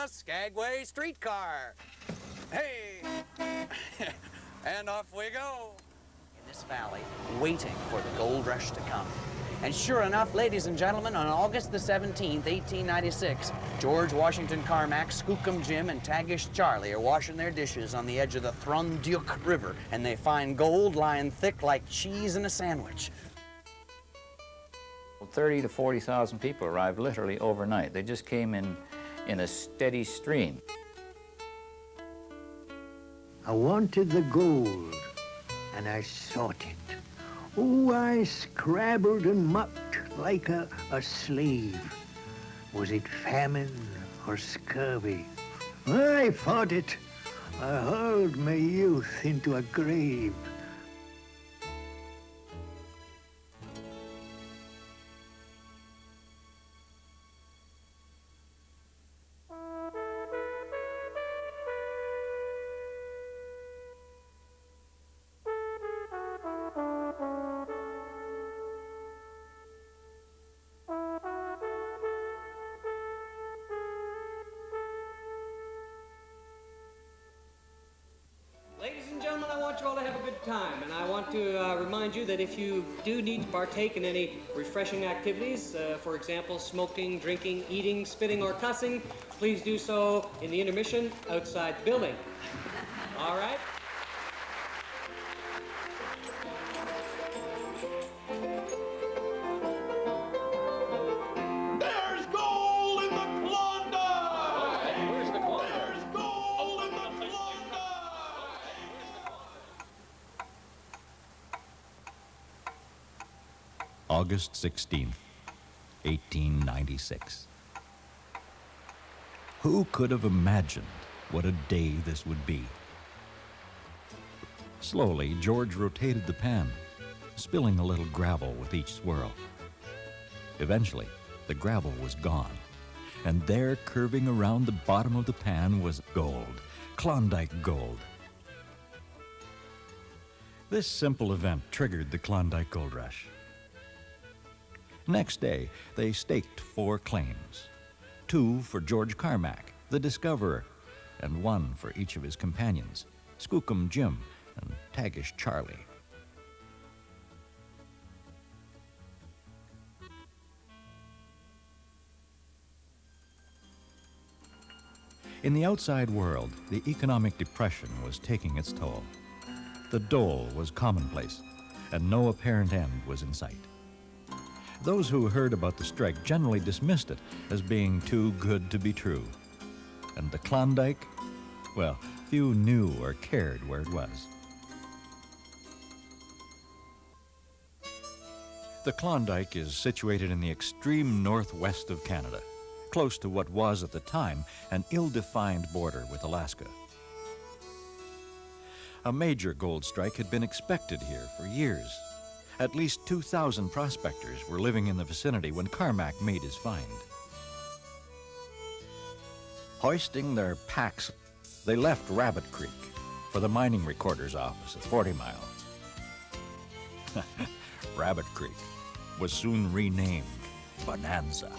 the Skagway streetcar. Hey! And off we go. In this valley, waiting for the gold rush to come. And sure enough, ladies and gentlemen, on August the 17th, 1896, George Washington Carmack, Skookum Jim, and Tagish Charlie are washing their dishes on the edge of the Klondike River, and they find gold lying thick like cheese in a sandwich. 30 to 40,000 people arrived literally overnight. They just came in a steady stream. I wanted the gold, and I sought it. Oh, I scrabbled and mucked like a slave. Was it famine or scurvy? I fought it. I hurled my youth into a grave. Ladies and gentlemen, I want you all to have a good time, and I want to remind you that if you do need to partake in any refreshing activities, for example, smoking, drinking, eating, spitting, or cussing, please do so in the intermission outside the building. All right? There's gold in the Klondike! Where's the Klondike? There's gold in the Klondike! August 16th, 1896. Who could have imagined what a day this would be? Slowly, George rotated the pan, spilling a little gravel with each swirl. Eventually, the gravel was gone, and there, curving around the bottom of the pan, was gold, Klondike gold. This simple event triggered the Klondike Gold Rush. Next day, they staked 4 claims, 2 for George Carmack, the discoverer, and 1 for each of his companions, Skookum Jim and Tagish Charlie. In the outside world, the economic depression was taking its toll. The dole was commonplace, and no apparent end was in sight. Those who heard about the strike generally dismissed it as being too good to be true. And the Klondike, well, few knew or cared where it was. The Klondike is situated in the extreme northwest of Canada, close to what was at the time an ill-defined border with Alaska. A major gold strike had been expected here for years. At least 2,000 prospectors were living in the vicinity when Carmack made his find. Hoisting their packs, they left Rabbit Creek for the mining recorder's office at 40 Mile. Rabbit Creek was soon renamed Bonanza.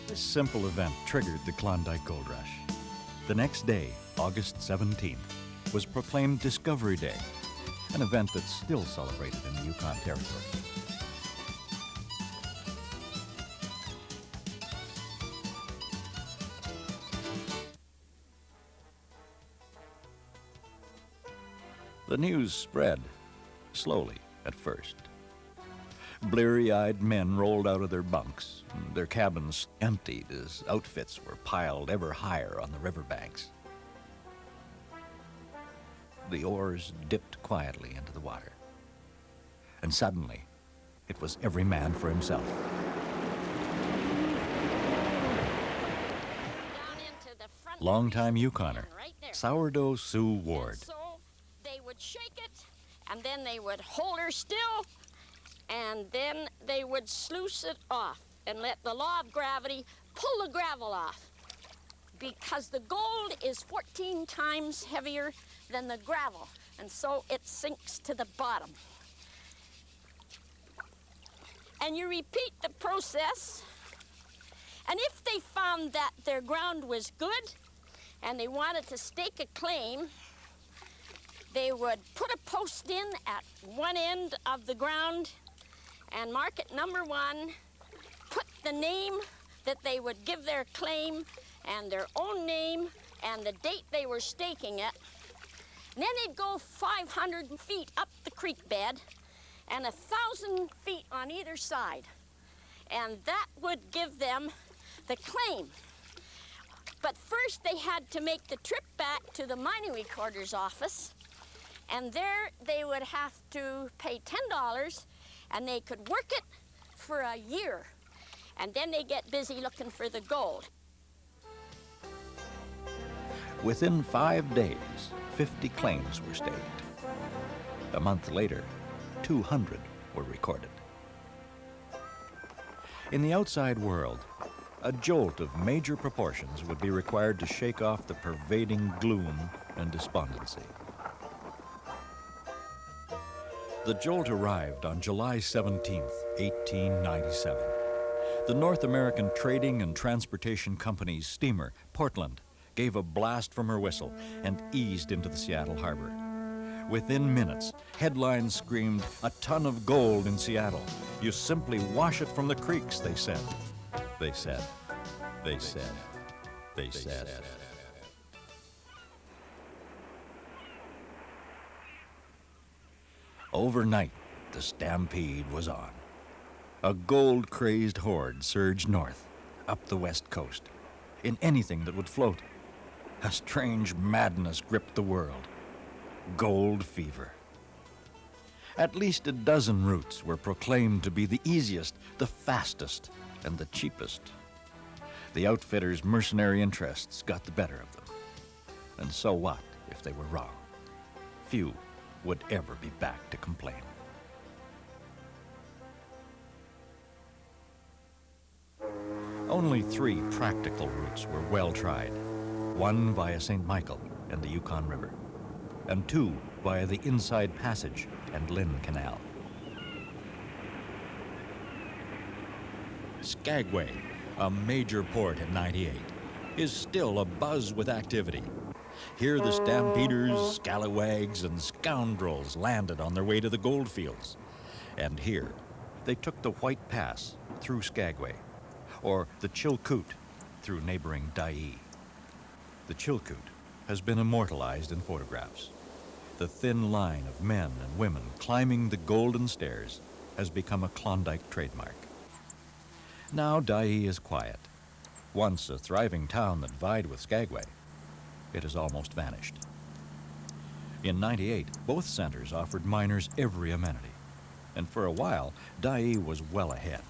This simple event triggered the Klondike Gold Rush. The next day, August 17th, was proclaimed Discovery Day, an event that's still celebrated in the Yukon Territory. The news spread, slowly at first. Bleary-eyed men rolled out of their bunks, their cabins emptied as outfits were piled ever higher on the riverbanks. The oars dipped quietly into the water, and suddenly, it was every man for himself. Longtime Yukoner, Sourdough Sue Ward. So they would shake it, and then they would hold her still, and then they would sluice it off and let the law of gravity pull the gravel off, because the gold is 14 times heavier than the gravel, and so it sinks to the bottom. and you repeat the process. And if they found that their ground was good and they wanted to stake a claim, they would put a post in at one end of the ground and mark it number 1, put the name that they would give their claim and their own name and the date they were staking it. And then they'd go 500 feet up the creek bed and 1,000 feet on either side. And that would give them the claim. But first they had to make the trip back to the mining recorder's office, and there they would have to pay $10 and they could work it for a year. And then they get busy looking for the gold. Within 5 days, 50 claims were staked. A month later, 200 were recorded. In the outside world, a jolt of major proportions would be required to shake off the pervading gloom and despondency. The jolt arrived on July 17th, 1897. The North American Trading and Transportation Company's steamer, Portland, gave a blast from her whistle and eased into the Seattle harbor. Within minutes, headlines screamed, "A ton of gold in Seattle. You simply wash it from the creeks," they said. They said. They said. They said. Overnight, the stampede was on. A gold-crazed horde surged north, up the west coast, in anything that would float. A strange madness gripped the world. Gold fever. At least a dozen routes were proclaimed to be the easiest, the fastest, and the cheapest. The outfitters' mercenary interests got the better of them. And so what if they were wrong? Few would ever be back to complain. Only 3 practical routes were well tried. 1 via St. Michael and the Yukon River, and 2 via the Inside Passage and Lynn Canal. Skagway, a major port at 98, is still abuzz with activity. Here the stampeders, scalawags, and scoundrels landed on their way to the goldfields. And here, they took the White Pass through Skagway, or the Chilkoot through neighboring Dyea. The Chilkoot has been immortalized in photographs. The thin line of men and women climbing the golden stairs has become a Klondike trademark. Now Dyea is quiet. Once a thriving town that vied with Skagway, it has almost vanished. In '98, both centers offered miners every amenity, and for a while, Dyea was well ahead.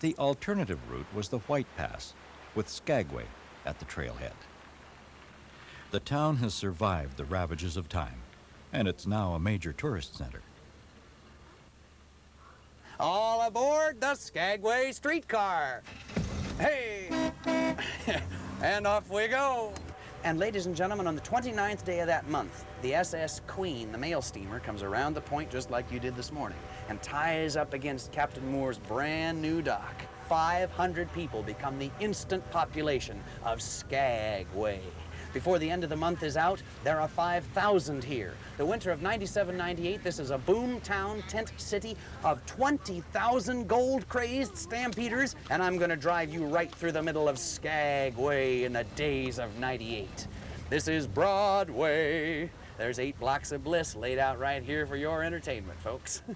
The alternative route was the White Pass, with Skagway at the trailhead. The town has survived the ravages of time, and it's now a major tourist center. All aboard the Skagway streetcar. Hey! And off we go. And ladies and gentlemen, on the 29th day of that month, the SS Queen, the mail steamer, comes around the point just like you did this morning and ties up against Captain Moore's brand new dock. 500 people become the instant population of Skagway. Before the end of the month is out, there are 5,000 here. The winter of '97-'98, this is a boom town, tent city of 20,000 gold-crazed stampeders, and I'm gonna drive you right through the middle of Skagway in the days of '98. This is Broadway. There's 8 blocks of bliss laid out right here for your entertainment, folks. Will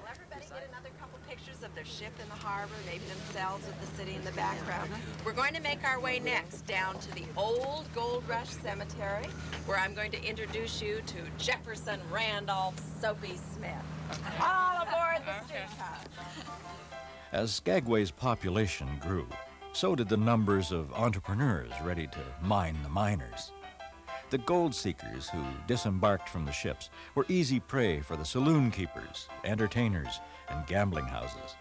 everybody get another couple pictures of their ship in the harbor, maybe themselves with the city in the background? We're going to make our way next down to the old Gold Rush Cemetery, where I'm going to introduce you to Jefferson Randolph Soapy Smith. All aboard the streetcar. As Skagway's population grew, so did the numbers of entrepreneurs ready to mine the miners. The gold seekers who disembarked from the ships were easy prey for the saloon keepers, entertainers, and gambling houses.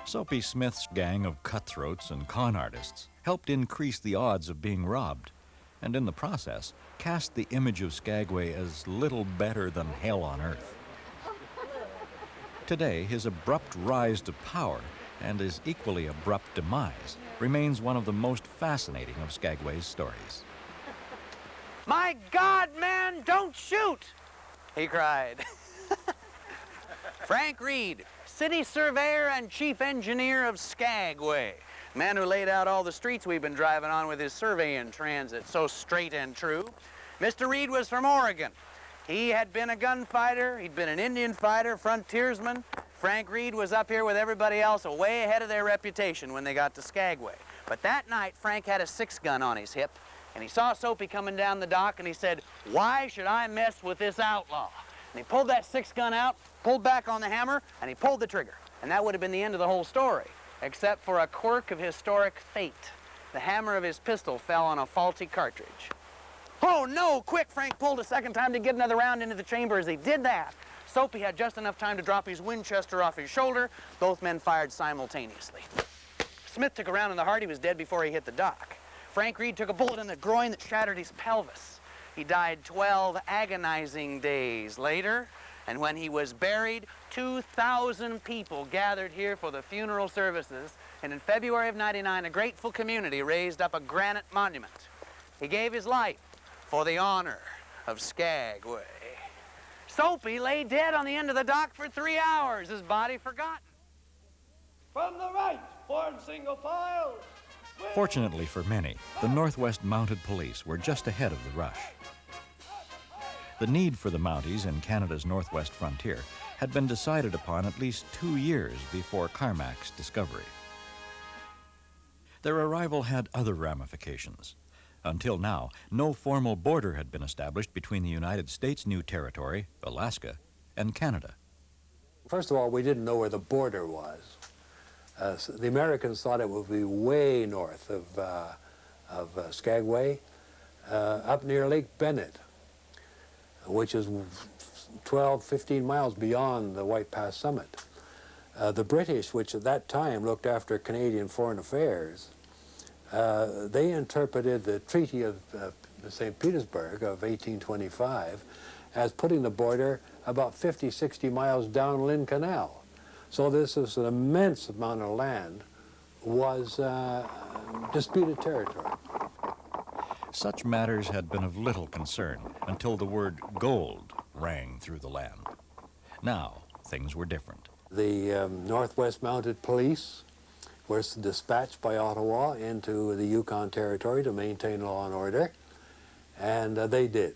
Soapy Smith's gang of cutthroats and con artists helped increase the odds of being robbed, and in the process, cast the image of Skagway as little better than hell on earth. Today, his abrupt rise to power and his equally abrupt demise remains one of the most fascinating of Skagway's stories. My God, man, don't shoot! He cried. Frank Reed, city surveyor and chief engineer of Skagway. Man who laid out all the streets we've been driving on with his surveying transit, so straight and true. Mr. Reed was from Oregon. He had been a gunfighter, he'd been an Indian fighter, frontiersman. Frank Reed was up here with everybody else way ahead of their reputation when they got to Skagway. But that night, Frank had a 6-gun on his hip, and he saw Soapy coming down the dock, and he said, "Why should I mess with this outlaw?" And he pulled that 6-gun out, pulled back on the hammer, and he pulled the trigger. And that would have been the end of the whole story, except for a quirk of historic fate. The hammer of his pistol fell on a faulty cartridge. "Oh, no! Quick!" Frank pulled a second time to get another round into the chamber. As he did that, Soapy had just enough time to drop his Winchester off his shoulder. Both men fired simultaneously. Smith took a round in the heart. He was dead before he hit the dock. Frank Reed took a bullet in the groin that shattered his pelvis. He died 12 agonizing days later, and when he was buried, 2,000 people gathered here for the funeral services, and in February of '99, a grateful community raised up a granite monument. He gave his life for the honor of Skagway. Soapy lay dead on the end of the dock for 3 hours, his body forgotten. From the right, form single file. Fortunately for many, the Northwest Mounted Police were just ahead of the rush. The need for the Mounties in Canada's northwest frontier had been decided upon at least 2 years before Carmack's discovery. Their arrival had other ramifications. Until now, no formal border had been established between the United States' new territory, Alaska, and Canada. First of all, we didn't know where the border was. The Americans thought it would be way north of Skagway, up near Lake Bennett, which is 12, 15 miles beyond the White Pass summit. The British, which at that time looked after Canadian foreign affairs, they interpreted the Treaty of St. Petersburg of 1825 as putting the border about 50, 60 miles down Lynn Canal. So this is an immense amount of land was disputed territory. Such matters had been of little concern until the word gold rang through the land. Now, things were different. The Northwest Mounted Police were dispatched by Ottawa into the Yukon Territory to maintain law and order, and they did,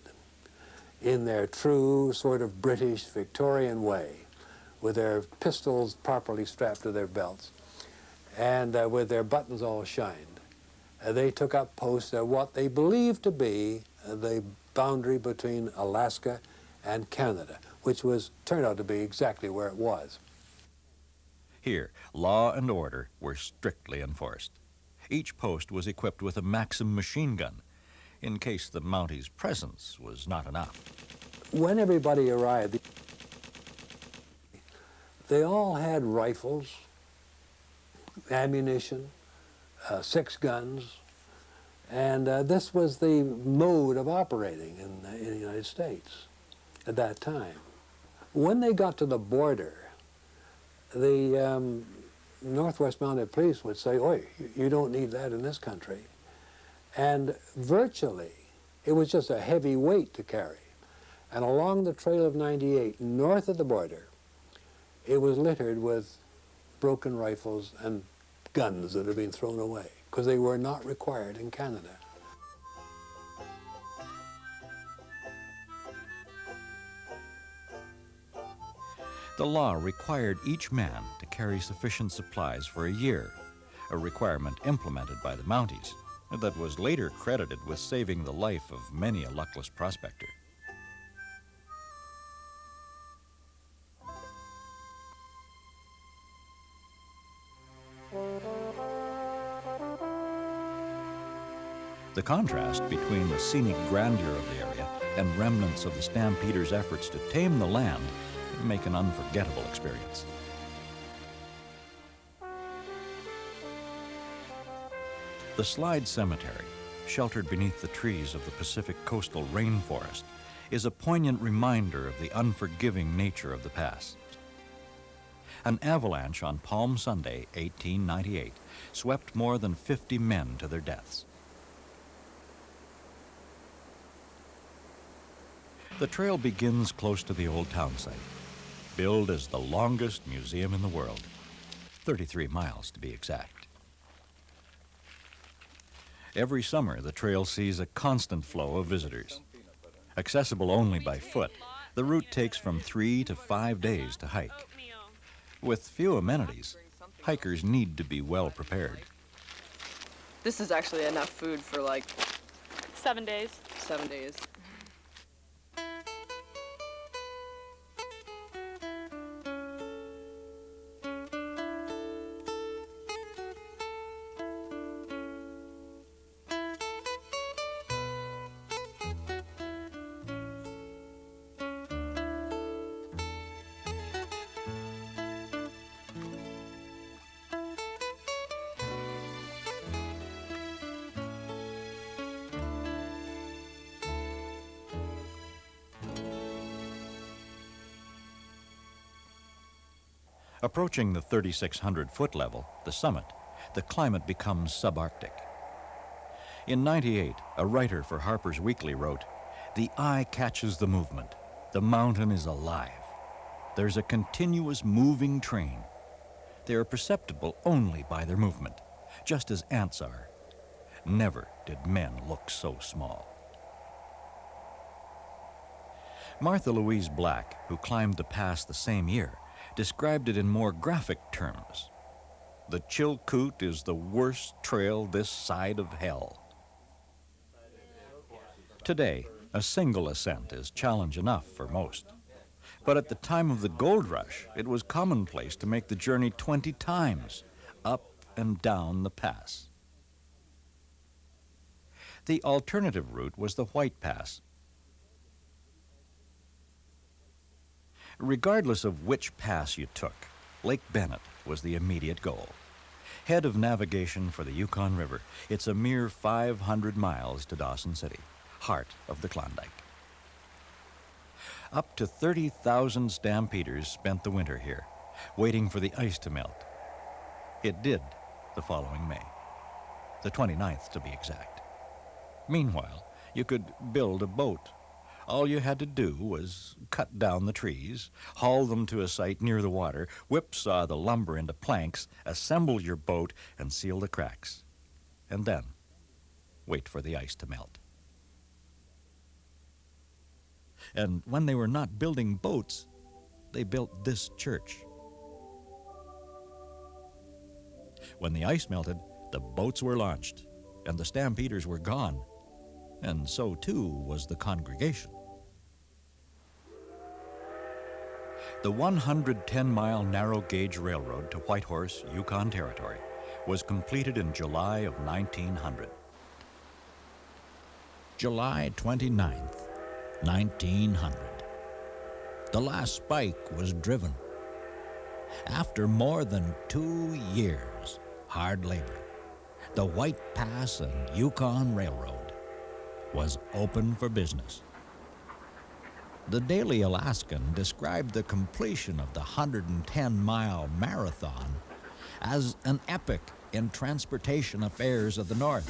in their true sort of British Victorian way, with their pistols properly strapped to their belts, and with their buttons all shined. They took up posts at what they believed to be the boundary between Alaska and Canada, which turned out to be exactly where it was. Here, law and order were strictly enforced. Each post was equipped with a Maxim machine gun, in case the Mounties' presence was not enough. When everybody arrived, they all had rifles, ammunition, 6 guns, and this was the mode of operating in the United States at that time. When they got to the border, the Northwest Mounted Police would say, "Oi, you don't need that in this country." And virtually, it was just a heavy weight to carry. And along the Trail of 98, north of the border, it was littered with broken rifles and guns that had been thrown away, because they were not required in Canada. The law required each man to carry sufficient supplies for a year, a requirement implemented by the Mounties that was later credited with saving the life of many a luckless prospector. The contrast between the scenic grandeur of the area and remnants of the stampeders' efforts to tame the land make an unforgettable experience. The Slide Cemetery, sheltered beneath the trees of the Pacific coastal rainforest, is a poignant reminder of the unforgiving nature of the past. An avalanche on Palm Sunday, 1898, swept more than 50 men to their deaths. The trail begins close to the old town site, billed as the longest museum in the world, 33 miles to be exact. Every summer, the trail sees a constant flow of visitors. Accessible only by foot, the route takes from 3 to 5 days to hike. With few amenities, hikers need to be well prepared. This is actually enough food for like 7 days. 7 days. Approaching the 3,600-foot level, the summit, the climate becomes subarctic. In '98, a writer for Harper's Weekly wrote, "The eye catches the movement. The mountain is alive. There's a continuous moving train. They are perceptible only by their movement, just as ants are. Never did men look so small." Martha Louise Black, who climbed the pass the same year, described it in more graphic terms. "The Chilkoot is the worst trail this side of hell." Today, a single ascent is challenge enough for most. But at the time of the gold rush, it was commonplace to make the journey 20 times, up and down the pass. The alternative route was the White Pass. Regardless of which pass you took, Lake Bennett was the immediate goal. Head of navigation for the Yukon River, it's a mere 500 miles to Dawson City, heart of the Klondike. Up to 30,000 stampeders spent the winter here, waiting for the ice to melt. It did the following May, the 29th to be exact. Meanwhile, you could build a boat. All you had to do was cut down the trees, haul them to a site near the water, whipsaw the lumber into planks, assemble your boat, and seal the cracks. And then wait for the ice to melt. And when they were not building boats, they built this church. When the ice melted, the boats were launched, and the stampeders were gone. And so, too, was the congregation. The 110-mile narrow-gauge railroad to Whitehorse, Yukon Territory, was completed in July of 1900. July 29th, 1900. The last spike was driven. After more than 2 years, hard labor, the White Pass and Yukon Railroad was open for business. The Daily Alaskan described the completion of the 110-mile marathon as an epic in transportation affairs of the North.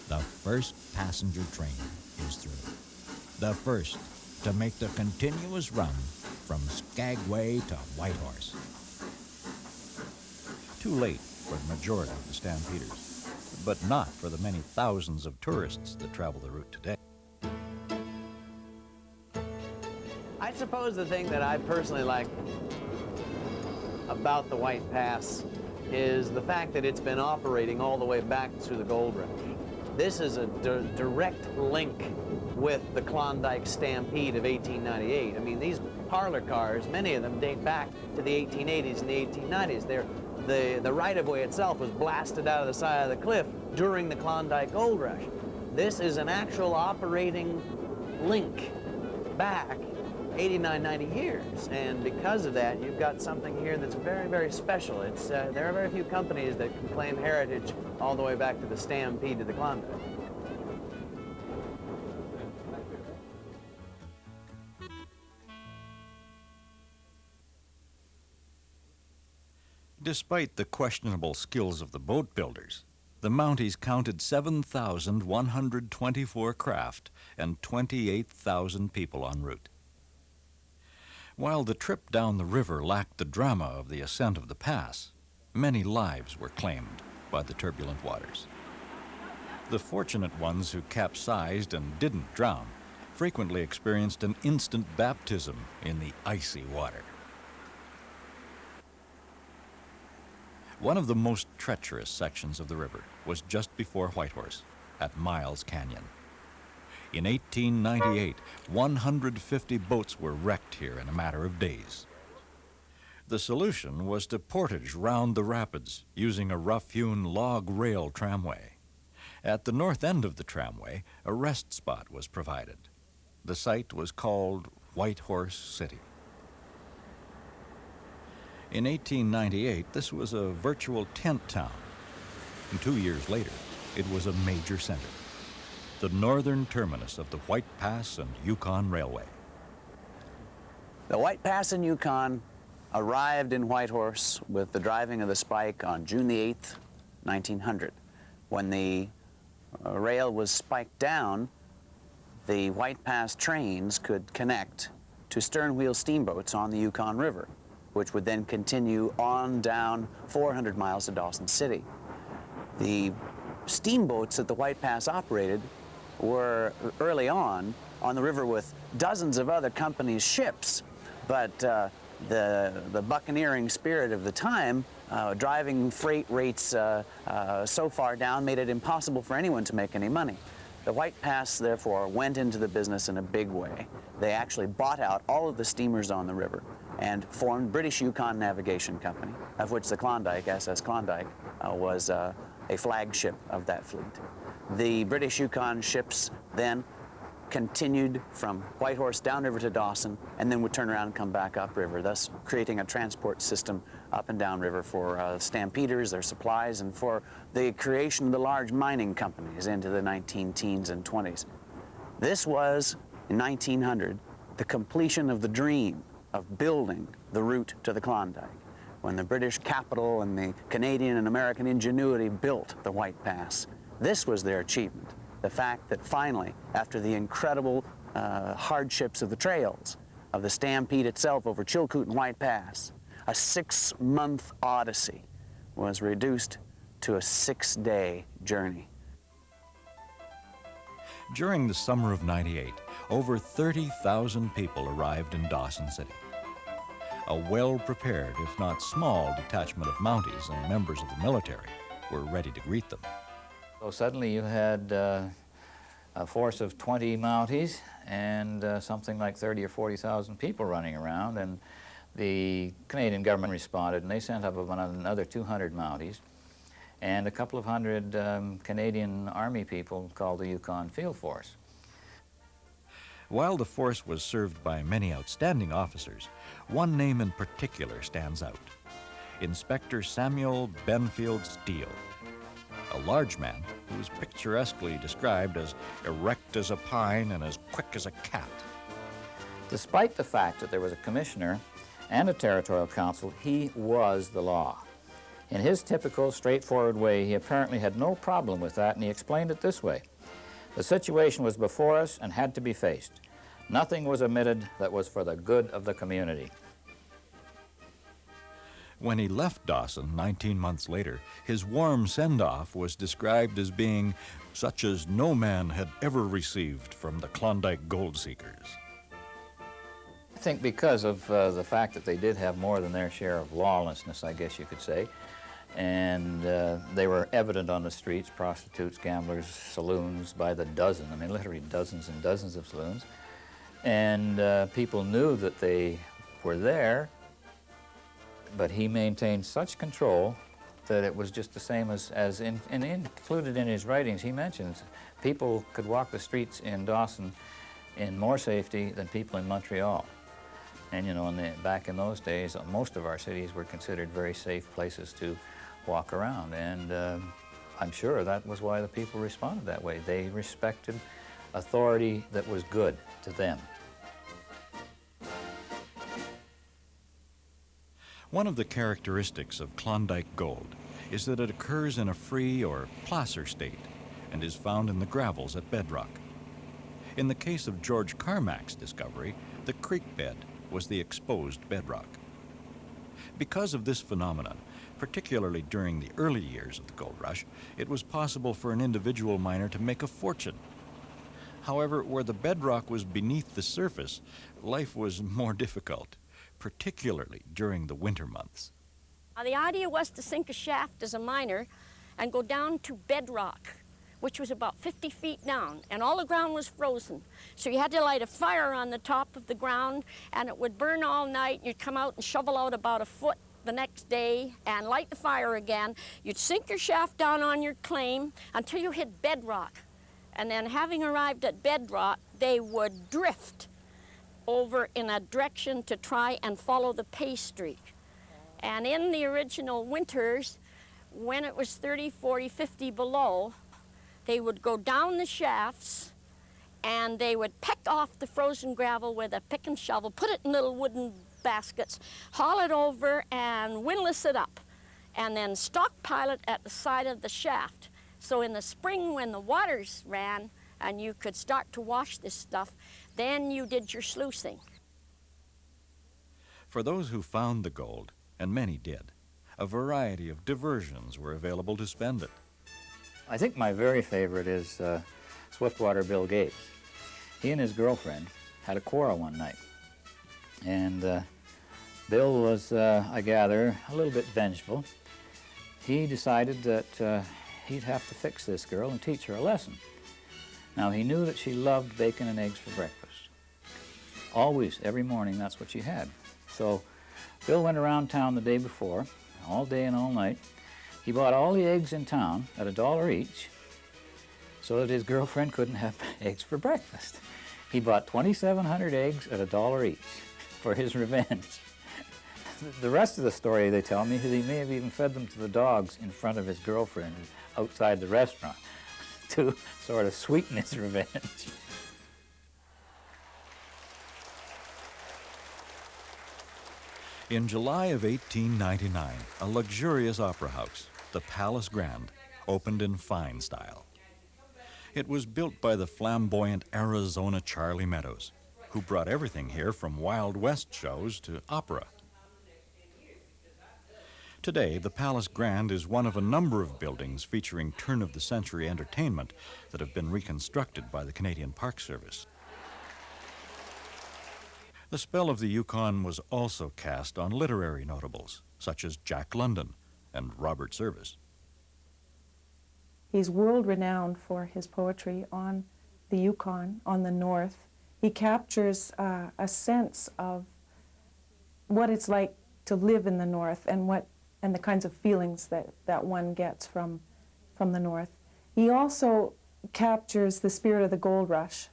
The first passenger train is through. The first to make the continuous run from Skagway to Whitehorse. Too late for the majority of the stampeders, but not for the many thousands of tourists that travel the route today. I suppose the thing that I personally like about the White Pass is the fact that it's been operating all the way back through the gold rush. This is a direct link with the Klondike Stampede of 1898. I mean, these parlor cars, many of them date back to the 1880s and the 1890s. The right-of-way itself was blasted out of the side of the cliff during the Klondike Gold Rush. This is an actual operating link back 89, 90 years, and because of that, you've got something here that's very, very special. There are very few companies that can claim heritage all the way back to the Stampede to the Klondike. Despite the questionable skills of the boat builders, the Mounties counted 7,124 craft and 28,000 people en route. While the trip down the river lacked the drama of the ascent of the pass, many lives were claimed by the turbulent waters. The fortunate ones who capsized and didn't drown frequently experienced an instant baptism in the icy water. One of the most treacherous sections of the river was just before Whitehorse, at Miles Canyon. In 1898, 150 boats were wrecked here in a matter of days. The solution was to portage round the rapids using a rough-hewn log rail tramway. At the north end of the tramway, a rest spot was provided. The site was called Whitehorse City. In 1898, this was a virtual tent town. And 2 years later, it was a major center, the northern terminus of the White Pass and Yukon Railway. The White Pass and Yukon arrived in Whitehorse with the driving of the spike on June the 8th, 1900. When the rail was spiked down, the White Pass trains could connect to stern-wheel steamboats on the Yukon River, which would then continue on down 400 miles to Dawson City. The steamboats that the White Pass operated were early on the river with dozens of other companies' ships, but the buccaneering spirit of the time, driving freight rates so far down, made it impossible for anyone to make any money. The White Pass, therefore, went into the business in a big way. They actually bought out all of the steamers on the river and formed British Yukon Navigation Company, of which the Klondike, SS Klondike, was a flagship of that fleet. The British Yukon ships then continued from Whitehorse downriver to Dawson, and then would turn around and come back upriver, thus creating a transport system up and downriver for stampeders, their supplies, and for the creation of the large mining companies into the 19-teens and 20s. This was, in 1900, the completion of the dream of building the route to the Klondike, when the British capital and the Canadian and American ingenuity built the White Pass. This was their achievement. The fact that finally, after the incredible hardships of the trails, of the stampede itself over Chilkoot and White Pass, a 6-month odyssey was reduced to a 6-day journey. During the summer of '98, over 30,000 people arrived in Dawson City. A well-prepared, if not small, detachment of Mounties and members of the military were ready to greet them. So suddenly you had a force of 20 Mounties and something like 30 or 40,000 people running around, and the Canadian government responded, and they sent up another 200 Mounties and a couple of hundred Canadian Army people called the Yukon Field Force. While the force was served by many outstanding officers, one name in particular stands out: Inspector Samuel Benfield Steele, a large man who was picturesquely described as erect as a pine and as quick as a cat. Despite the fact that there was a commissioner and a territorial council, he was the law. In his typical straightforward way, he apparently had no problem with that, and he explained it this way: the situation was before us and had to be faced. Nothing was omitted that was for the good of the community. When he left Dawson 19 months later, his warm send-off was described as being such as no man had ever received from the Klondike gold seekers. I think because of the fact that they did have more than their share of lawlessness, I guess you could say, and they were evident on the streets: prostitutes, gamblers, saloons by the dozen. I mean, literally dozens and dozens of saloons. And people knew that they were there, but he maintained such control that it was just the same as included in his writings. He mentions people could walk the streets in Dawson in more safety than people in Montreal. And you know, back in those days, most of our cities were considered very safe places to walk around, and I'm sure that was why the people responded that way. They respected authority that was good to them. One of the characteristics of Klondike gold is that it occurs in a free or placer state and is found in the gravels at bedrock. In the case of George Carmack's discovery, the creek bed was the exposed bedrock. Because of this phenomenon, particularly during the early years of the gold rush, it was possible for an individual miner to make a fortune. However, where the bedrock was beneath the surface, life was more difficult, particularly during the winter months. The idea was to sink a shaft as a miner and go down to bedrock, which was about 50 feet down, and all the ground was frozen. So you had to light a fire on the top of the ground, and it would burn all night. You'd come out and shovel out about a foot the next day and light the fire again. You'd sink your shaft down on your claim until you hit bedrock. And then having arrived at bedrock, they would drift over in a direction to try and follow the pay streak. And in the original winters, when it was 30, 40, 50 below, they would go down the shafts and they would peck off the frozen gravel with a pick and shovel, put it in little wooden baskets, haul it over and windlass it up, and then stockpile it at the side of the shaft. So in the spring when the waters ran and you could start to wash this stuff, then you did your sluicing. For those who found the gold, and many did, a variety of diversions were available to spend it. I think my very favorite is Swiftwater Bill Gates. He and his girlfriend had a quarrel one night, and Bill was, I gather, a little bit vengeful. He decided that he'd have to fix this girl and teach her a lesson. Now, he knew that she loved bacon and eggs for breakfast. Always, every morning, that's what she had. So Bill went around town the day before, all day and all night. He bought all the eggs in town at $1 each so that his girlfriend couldn't have eggs for breakfast. He bought 2,700 eggs at $1 each for his revenge. The rest of the story, they tell me, is he may have even fed them to the dogs in front of his girlfriend outside the restaurant to sort of sweeten his revenge. In July of 1899, a luxurious opera house, the Palace Grand, opened in fine style. It was built by the flamboyant Arizona Charlie Meadows, who brought everything here from Wild West shows to opera. Today, the Palace Grand is one of a number of buildings featuring turn-of-the-century entertainment that have been reconstructed by the Canadian Park Service. The spell of the Yukon was also cast on literary notables, such as Jack London and Robert Service. He's world-renowned for his poetry on the Yukon, on the North. He captures a sense of what it's like to live in the North and the kinds of feelings that one gets from the North. He also captures the spirit of the gold rush.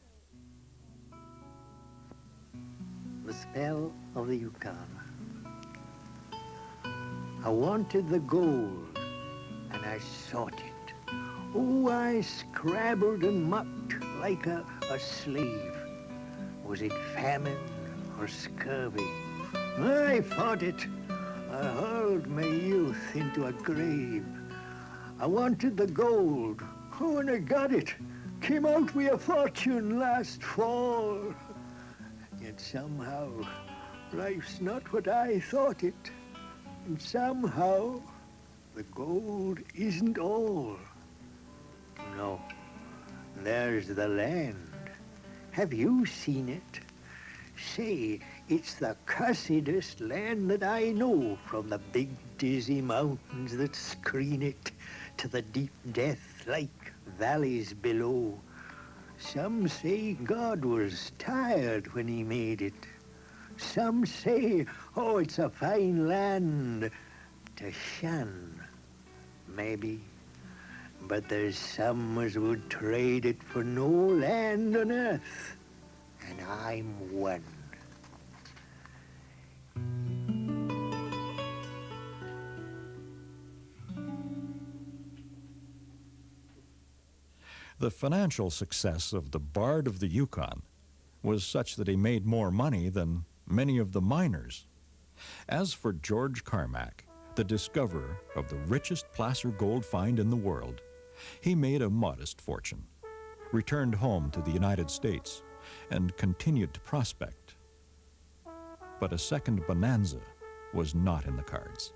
The spell of the Yukon. I wanted the gold, and I sought it. Oh, I scrabbled and mucked like a slave. Was it famine or scurvy? I fought it. I hurled my youth into a grave. I wanted the gold. Oh, and I got it. Came out with a fortune last fall. Yet somehow, life's not what I thought it. And somehow, the gold isn't all. No, there's the land. Have you seen it? Say, it's the cussedest land that I know, from the big dizzy mountains that screen it to the deep death-like valleys below. Some say God was tired when he made it. Some say, oh, it's a fine land to shun. Maybe. But there's some as would trade it for no land on earth. And I'm one. The financial success of the Bard of the Yukon was such that he made more money than many of the miners As for George Carmack, the discoverer of the richest placer gold find in the world, he made a modest fortune, returned home to the United States, and continued to prospect. But a second bonanza was not in the cards.